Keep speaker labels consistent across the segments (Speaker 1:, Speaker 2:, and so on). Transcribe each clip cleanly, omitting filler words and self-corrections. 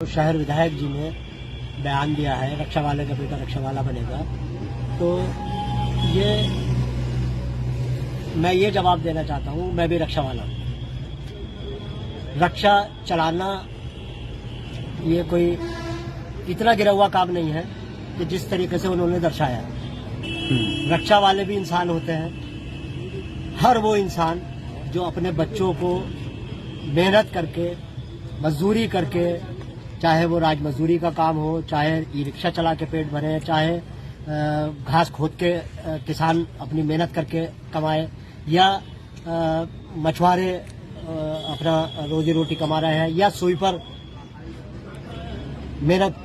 Speaker 1: तो शहर विधायक जी ने बयान दिया है रक्षा वाले का बेटा रक्षा वाला बनेगा, तो मैं ये जवाब देना चाहता हूँ, मैं भी रक्षा वाला हूँ। रक्षा चलाना ये कोई इतना गिरा हुआ काम नहीं है कि जिस तरीके से उन्होंने दर्शाया। रक्षा वाले भी इंसान होते हैं। हर वो इंसान जो अपने बच्चों को मेहनत करके मजदूरी करके, चाहे वो राज मजदूरी का काम हो, चाहे ई रिक्शा चला के पेट भरे, चाहे घास खोद के किसान अपनी मेहनत करके कमाए, या मछुआरे अपना रोजी रोटी कमा रहे हैं, या स्वीपर मेहनत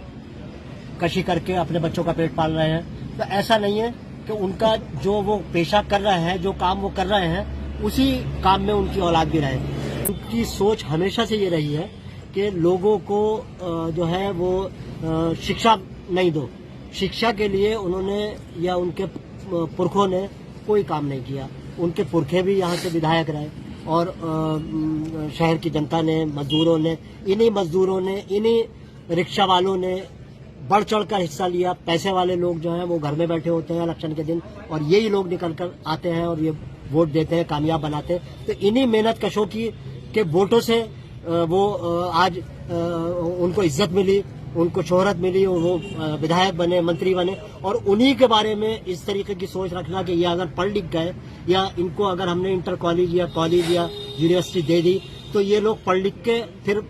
Speaker 1: कशी करके अपने बच्चों का पेट पाल रहे हैं। तो ऐसा नहीं है कि उनका जो वो पेशा कर रहे हैं, जो काम वो कर रहे हैं, उसी काम में उनकी औलाद भी रहे। उनकी सोच हमेशा से ये रही है कि लोगों को जो है वो शिक्षा नहीं दो। शिक्षा के लिए उन्होंने या उनके पुरखों ने कोई काम नहीं किया। उनके पुरखे भी यहाँ से विधायक रहे और शहर की जनता ने, मजदूरों ने, इन्हीं रिक्शा वालों ने बढ़ चढ़कर हिस्सा लिया। पैसे वाले लोग जो हैं वो घर में बैठे होते हैं इलेक्शन के दिन, और यही लोग निकल कर आते हैं और ये वोट देते हैं, कामयाब बनाते हैं। तो इन्हीं मेहनत कशों के वोटों से वो आज उनको इज्जत मिली, उनको शोहरत मिली और वो विधायक बने, मंत्री बने। और उन्हीं के बारे में इस तरीके की सोच रखना कि ये अगर पढ़ लिख गए, या इनको अगर हमने इंटर कॉलेज या यूनिवर्सिटी दे दी, तो ये लोग पढ़ लिख के फिर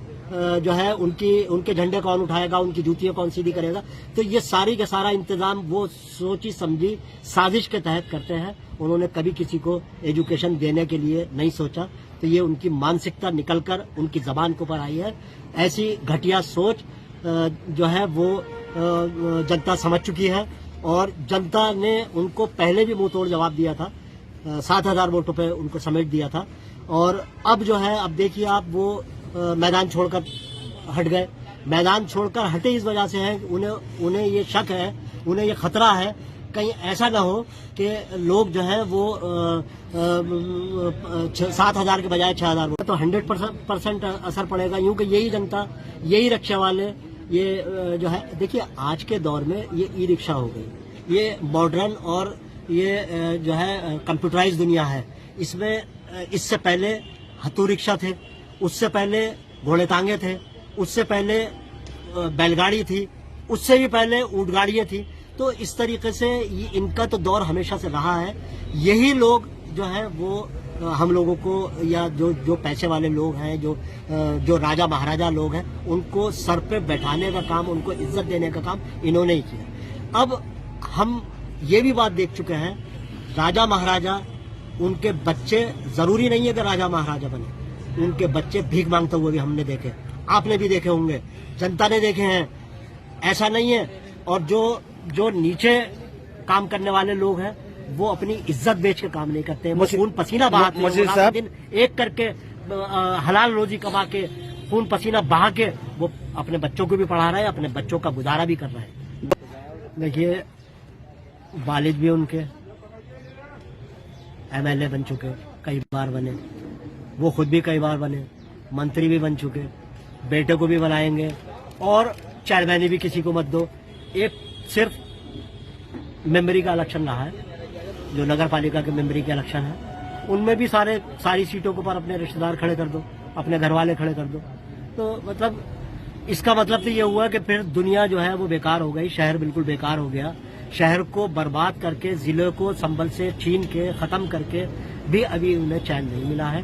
Speaker 1: जो है उनके झंडे कौन उठाएगा, उनकी जूतियां कौन सीधी करेगा। तो ये सारी का सारा इंतजाम वो सोची समझी साजिश के तहत करते हैं। उन्होंने कभी किसी को एजुकेशन देने के लिए नहीं सोचा। तो ये उनकी मानसिकता निकलकर उनकी जबान के ऊपर आई है। ऐसी घटिया सोच जो है वो जनता समझ चुकी है, और जनता ने उनको पहले भी मुंह तोड़ जवाब दिया था। 7,000 वोटों पे उनको समेट दिया था। और अब जो है, अब देखिए आप, वो मैदान छोड़कर हट गए। मैदान छोड़कर हटे इस वजह से है, उन्हें ये शक है, उन्हें ये खतरा है कहीं ऐसा ना हो कि लोग जो है वो 7,000 के बजाय 6,000 वोट, तो 100% असर पड़ेगा। यूं कि यही जनता, यही रक्षा वाले, ये जो है, देखिए आज के दौर में ये ई रिक्शा हो गई, ये मॉडर्न और ये जो है कंप्यूटराइज दुनिया है। इसमें इससे पहले हथू रिक्शा थे, उससे पहले घोड़े तांगे थे, उससे पहले बैलगाड़ी थी, उससे भी पहले ऊंट गाड़ियां थी। तो इस तरीके से इनका तो दौर हमेशा से रहा है। यही लोग जो है वो हम लोगों को, या जो पैसे वाले लोग हैं, जो राजा महाराजा लोग हैं, उनको सर पे बैठाने का काम, उनको इज्जत देने का काम इन्होंने ही किया। अब हम ये भी बात देख चुके हैं, राजा महाराजा, उनके बच्चे, जरूरी नहीं है कि राजा महाराजा बने, उनके बच्चे भीख मांगते हुए भी हमने देखे, आपने भी देखे होंगे, जनता ने देखे हैं। ऐसा नहीं है। और जो नीचे काम करने वाले लोग हैं, वो अपनी इज्जत बेच के काम नहीं करते हैं। वो खून पसीना बहाते हैं, दिन एक करके हलाल रोजी कमा के, खून पसीना बहा के वो अपने बच्चों को भी पढ़ा रहे हैं, अपने बच्चों का गुजारा भी कर रहे हैं। देखिए, वालिद भी उनके MLA बन चुके, कई बार बने, वो खुद भी कई बार बने, मंत्री भी बन चुके, बेटे को भी बनाएंगे। और चेयरमैनी भी किसी को मत दो। एक सिर्फ मेंबरी का इलेक्शन रहा है, जो नगर पालिका के मेंबरी के इलेक्शन है, उनमें भी सारी सीटों के ऊपर अपने रिश्तेदार खड़े कर दो, अपने घर वाले खड़े कर दो। तो मतलब इसका मतलब तो ये हुआ कि फिर दुनिया जो है वो बेकार हो गई, शहर बिल्कुल बेकार हो गया। शहर को बर्बाद करके, जिले को संबल से छीन के खत्म करके भी अभी उन्हें चैन नहीं मिला है।